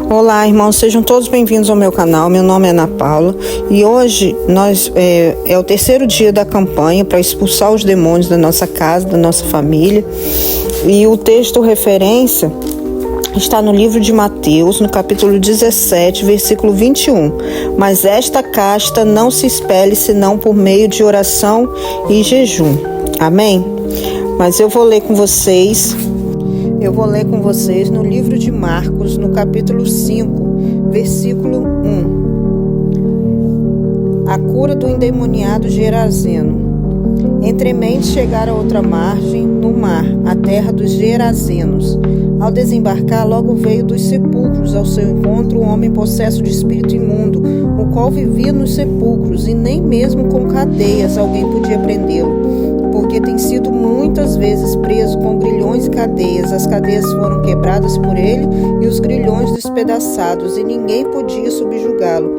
Olá, irmãos, sejam todos bem-vindos ao meu canal. Meu nome é Ana Paula e hoje é o terceiro dia da campanha para expulsar os demônios da nossa casa, da nossa família. E o texto referência está no livro de Mateus, no capítulo 17, versículo 21. Mas esta casta não se expele senão por meio de oração e jejum. Amém? Mas eu vou ler com vocês no livro de Marcos, no capítulo 5, versículo 1. A cura do endemoniado Gerazeno. Entremente chegaram a outra margem, no mar, a terra dos Gerazenos. Ao desembarcar, logo veio dos sepulcros ao seu encontro um homem possesso de espírito imundo, o qual vivia nos sepulcros, e nem mesmo com cadeias alguém podia prendê-lo, porque tem sido muitas vezes preso com grilhões e cadeias. As cadeias foram quebradas por ele e os grilhões despedaçados, e ninguém podia subjugá-lo.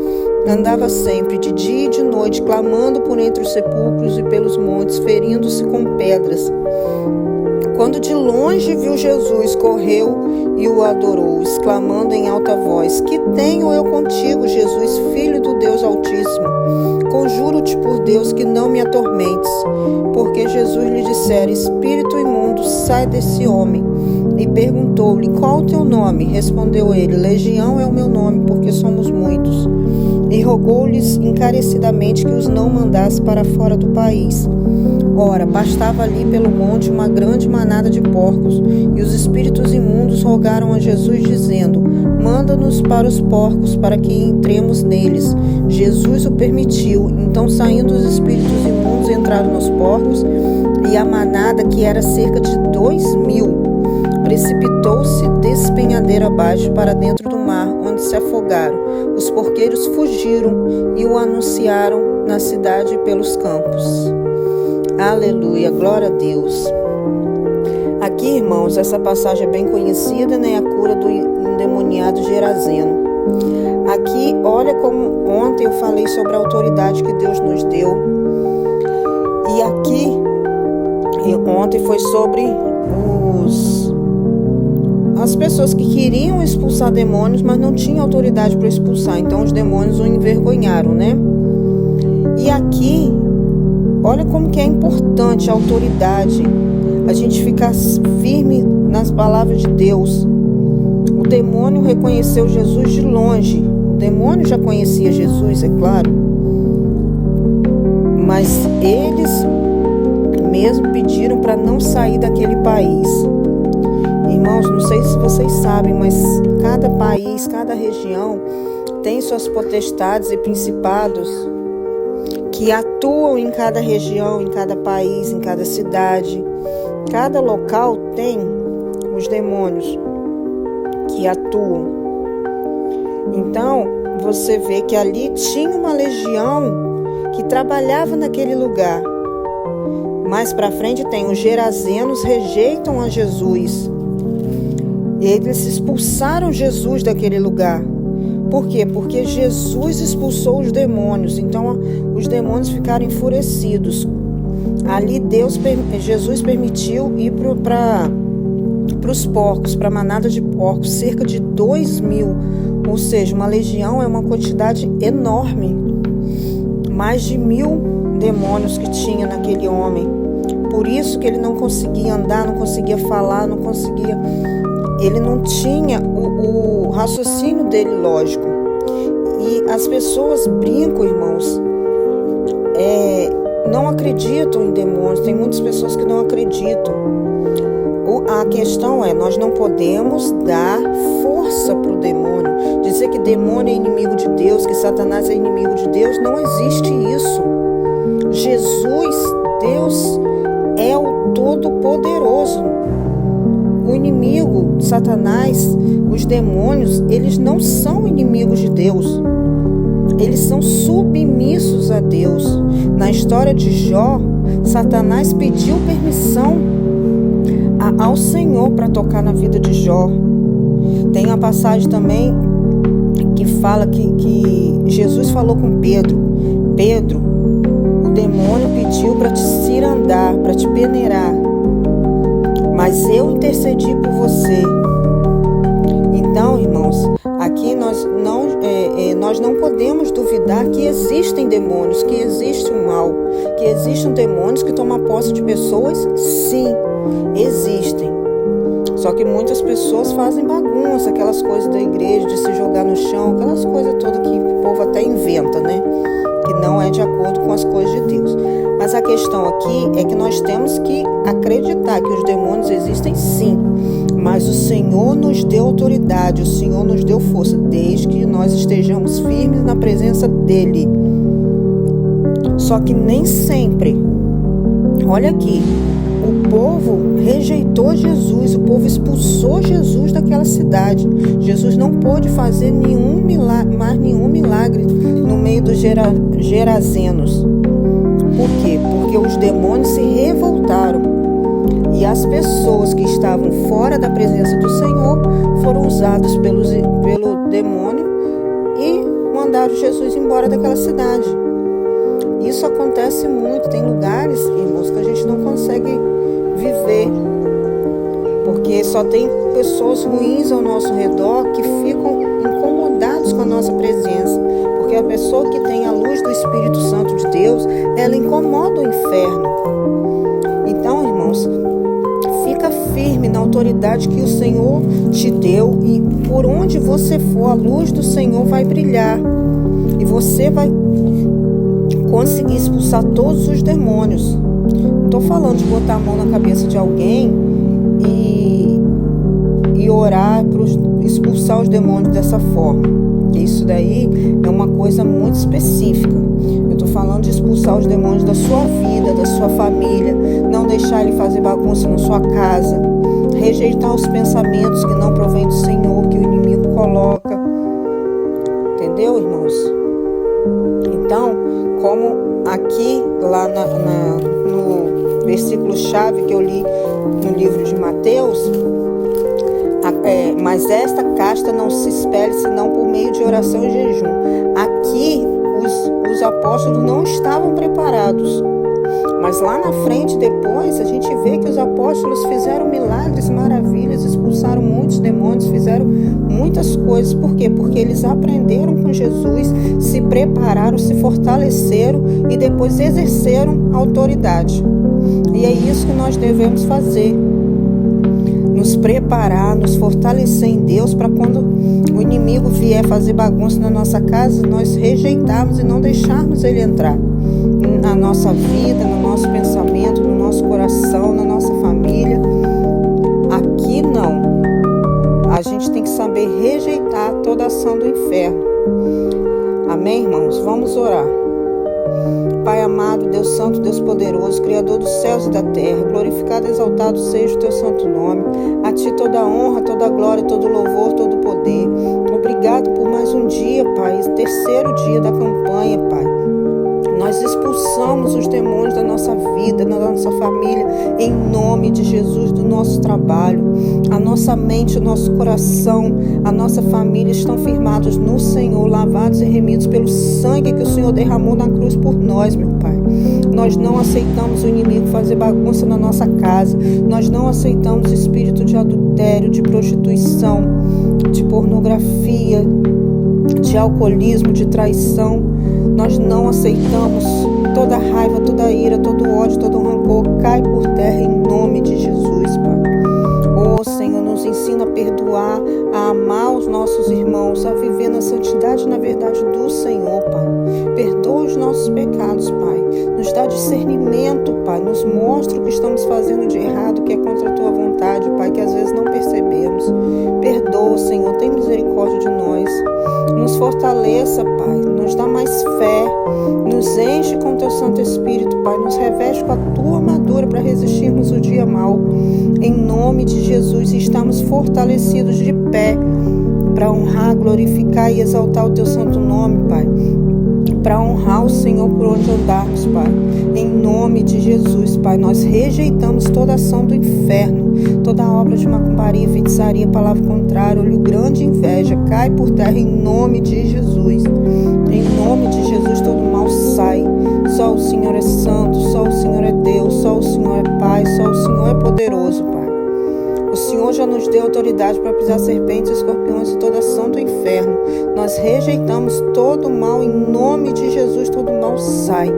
Andava sempre, de dia e de noite, clamando por entre os sepulcros e pelos montes, ferindo-se com pedras. Quando de longe viu Jesus, correu e o adorou, exclamando em alta voz: Que tenho eu contigo, Jesus, Filho do Deus Altíssimo? Conjuro-te por Deus que não me atormentes. Porque Jesus lhe dissera: Espírito imundo, sai desse homem. E perguntou-lhe: Qual o teu nome? Respondeu ele: Legião é o meu nome, porque somos muitos. E rogou-lhes encarecidamente que os não mandasse para fora do país. Ora, pastava ali pelo monte uma grande manada de porcos, e os espíritos imundos rogaram a Jesus, dizendo: Manda-nos para os porcos, para que entremos neles. Jesus o permitiu. Então, saindo os espíritos imundos, entraram nos porcos, e a manada, que era cerca de 2.000, precipitou-se despenhadeira abaixo para dentro do mar, onde se afogaram. Os porqueiros fugiram e o anunciaram na cidade e pelos campos. Aleluia, glória a Deus. Aqui, irmãos, essa passagem é bem conhecida, né? A cura do endemoniado Gerazeno. Aqui, olha como ontem eu falei sobre a autoridade que Deus nos deu. E aqui, ontem foi sobre as pessoas que queriam expulsar demônios, mas não tinham autoridade para expulsar. Então os demônios o envergonharam, né? E aqui, olha como que é importante a autoridade, a gente ficar firme nas palavras de Deus. O demônio reconheceu Jesus de longe. O demônio já conhecia Jesus, é claro. Mas eles mesmo pediram para não sair daquele país. Irmãos, não sei se vocês sabem, mas cada país, cada região tem suas potestades e principados que atuam em cada região, em cada país, em cada cidade. Cada local tem os demônios que atuam. Então, você vê que ali tinha uma legião que trabalhava naquele lugar. Mais para frente tem os Gerazenos rejeitam a Jesus. E eles expulsaram Jesus daquele lugar. Por quê? Porque Jesus expulsou os demônios. Então os demônios ficaram enfurecidos. Ali Jesus permitiu ir para os porcos, para a manada de porcos, cerca de 2.000. Ou seja, uma legião é uma quantidade enorme. Mais de 1.000 demônios que tinha naquele homem. Por isso que ele não conseguia andar, não conseguia falar, ele não tinha o raciocínio dele lógico. E as pessoas brincam, irmãos, não acreditam em demônios. Tem muitas pessoas que não acreditam. A questão é, nós não podemos dar força para o demônio. Dizer que demônio é inimigo de Deus, que Satanás é inimigo de Deus, não existe isso. Jesus, Deus, é o Todo-Poderoso. O inimigo, Satanás, os demônios, eles não são inimigos de Deus. Eles são submissos a Deus. Na história de Jó, Satanás pediu permissão ao Senhor para tocar na vida de Jó. Tem uma passagem também que fala que Jesus falou com Pedro: Pedro, o demônio pediu para te cirandar, para te peneirar, mas eu intercedi por você. Então, irmãos, aqui nós não podemos duvidar que existem demônios, que existe um mal, que existem demônios que tomam posse de pessoas. Sim, existem. Só que muitas pessoas fazem bagunça, aquelas coisas da igreja, de se jogar no chão, aquelas coisas todas que o povo até inventa, né? Que não é de acordo com as coisas de Deus. Mas a questão aqui é que nós temos que acreditar que os demônios existem sim, mas o Senhor nos deu autoridade, o Senhor nos deu força, desde que nós estejamos firmes na presença dEle. Só que nem sempre, olha aqui, o povo rejeitou Jesus, o povo expulsou Jesus daquela cidade. Jesus não pôde fazer mais nenhum milagre no meio dos gerazenos. Por quê? Porque os demônios se revoltaram. E as pessoas que estavam fora da presença do Senhor foram usadas pelo demônio e mandaram Jesus embora daquela cidade. Isso acontece muito. Tem lugares, irmãos, que a gente não consegue viver, porque só tem pessoas ruins ao nosso redor que ficam incomodados com a nossa presença, porque a pessoa que tem a luz do Espírito Santo de Deus, ela incomoda o inferno. Então, irmãos, fica firme na autoridade que o Senhor te deu, e por onde você for, a luz do Senhor vai brilhar e você vai conseguir expulsar todos os demônios. Não estou falando de botar a mão na cabeça de alguém e orar para expulsar os demônios dessa forma, porque isso daí é uma coisa muito específica. Eu estou falando de expulsar os demônios da sua vida, da sua família, não deixar ele fazer bagunça na sua casa, rejeitar os pensamentos que não provêm do Senhor, que o inimigo coloca. Entendeu, irmãos? Então, como aqui, lá no versículo-chave que eu li no livro de Mateus, mas esta casta não se espere senão por meio de oração e jejum. Aqui, os apóstolos não estavam preparados. Mas lá na frente, depois, a gente vê que os apóstolos fizeram milagres, maravilhas, expulsaram muitos demônios, fizeram muitas coisas. Por quê? Porque eles aprenderam com Jesus, se prepararam, se fortaleceram e depois exerceram autoridade. E é isso que nós devemos fazer. Nos preparar, nos fortalecer em Deus, para quando o inimigo vier fazer bagunça na nossa casa, nós rejeitarmos e não deixarmos ele entrar na nossa vida, no nosso pensamento, no nosso coração, na nossa família. Aqui não. A gente tem que saber rejeitar toda a ação do inferno. Amém, irmãos? Vamos orar. Pai amado, Deus santo, Deus poderoso, Criador dos céus e da terra, glorificado e exaltado seja o teu santo nome. A ti toda a honra, toda a glória, todo o louvor, todo o poder. Obrigado por mais um dia, Pai, esse terceiro dia da campanha, Pai. Nós expulsamos os demônios da nossa vida, da nossa família, em nome de Jesus, do nosso trabalho. A nossa mente, o nosso coração, a nossa família estão firmados no Senhor, lavados e remidos pelo sangue que o Senhor derramou na cruz por nós, meu Pai. Nós não aceitamos o inimigo fazer bagunça na nossa casa. Nós não aceitamos espírito de adultério, de prostituição, de pornografia, de alcoolismo, de traição. Nós não aceitamos. Toda raiva, toda ira, todo ódio, todo rancor cai por terra em nome de Jesus, Pai. Oh, Senhor, nos ensina a perdoar, a amar os nossos irmãos, a viver na santidade e na verdade do Senhor, Pai. Perdoa os nossos pecados, Pai. Nos dá discernimento, Pai. Nos mostra o que estamos fazendo de errado, que é contra a Tua vontade, Pai, que às vezes não percebemos. Perdoa, Senhor. Tem misericórdia de nós. Nos fortaleça, Pai. Nos dá mais fé. Nos enche com Teu Santo Espírito, Pai. Nos reveste com a Tua armadura para resistirmos o dia mau. Em nome de Jesus, estamos fortalecidos de pé para honrar, glorificar e exaltar o Teu santo nome, Pai. Para honrar o Senhor por onde andarmos, Pai. Em nome de Jesus, Pai, nós rejeitamos toda ação do inferno, toda obra de macumbaria, feitiçaria, palavra contrária, olho grande, inveja, cai por terra em nome de Jesus. Em nome de Jesus, todo mal sai. Só o Senhor é santo, só o Senhor é Deus, só o Senhor é Pai, só o Senhor é poderoso, Pai. O Senhor já nos deu autoridade para pisar serpentes, escorpiões e toda ação do inferno. Nós Nós rejeitamos todo mal em nome de Jesus, todo mal sai.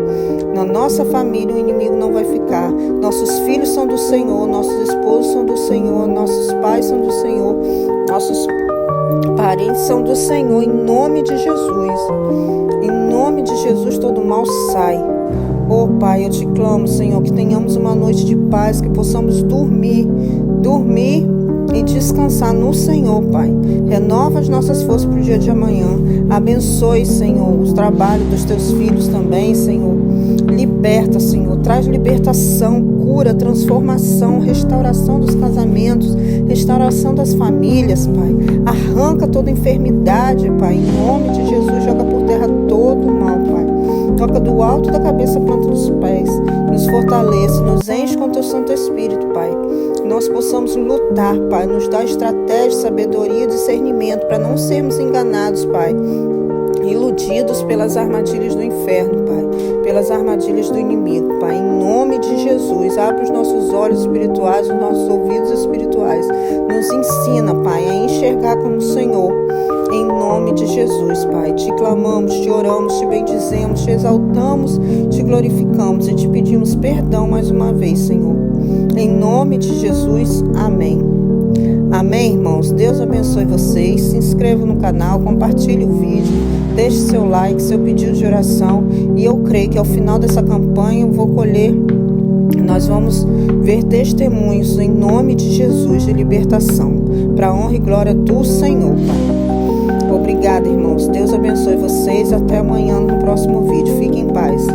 Na nossa família o inimigo não vai ficar. Nossos filhos são do Senhor, nossos esposos são do Senhor, nossos pais são do Senhor, nossos parentes são do Senhor, em nome de Jesus. Em nome de Jesus todo mal sai. Oh Pai, eu te clamo, Senhor, que tenhamos uma noite de paz, que possamos dormir e descansar no Senhor, Pai. Renova as nossas forças para o dia de amanhã. Abençoe, Senhor, os trabalhos dos teus filhos também, Senhor. Liberta, Senhor. Traz libertação, cura, transformação, restauração dos casamentos, restauração das famílias, Pai. Arranca toda enfermidade, Pai. Em nome de Jesus, joga por terra todo o mal, Pai. Toca do alto da cabeça à planta dos pés. Nos fortalece, nos enche com teu Santo Espírito, Pai. Que nós possamos lutar, Pai. Nos dá estratégia, sabedoria e discernimento para não sermos enganados, Pai. Iludidos pelas armadilhas do inferno, Pai. Pelas armadilhas do inimigo, Pai. Em nome de Jesus, abre os nossos olhos espirituais, os nossos ouvidos espirituais. Nos ensina, Pai, a enxergar como o Senhor. Em nome de Jesus, Pai, te clamamos, te oramos, te bendizemos, te exaltamos, te glorificamos e te pedimos perdão mais uma vez, Senhor. Em nome de Jesus, amém. Amém, irmãos? Deus abençoe vocês. Se inscreva no canal, compartilhe o vídeo, deixe seu like, seu pedido de oração. E eu creio que ao final dessa campanha eu vou colher, nós vamos ver testemunhos em nome de Jesus de libertação, para a honra e glória do Senhor, Pai. Obrigada, irmãos. Deus abençoe vocês. Até amanhã no próximo vídeo. Fiquem em paz.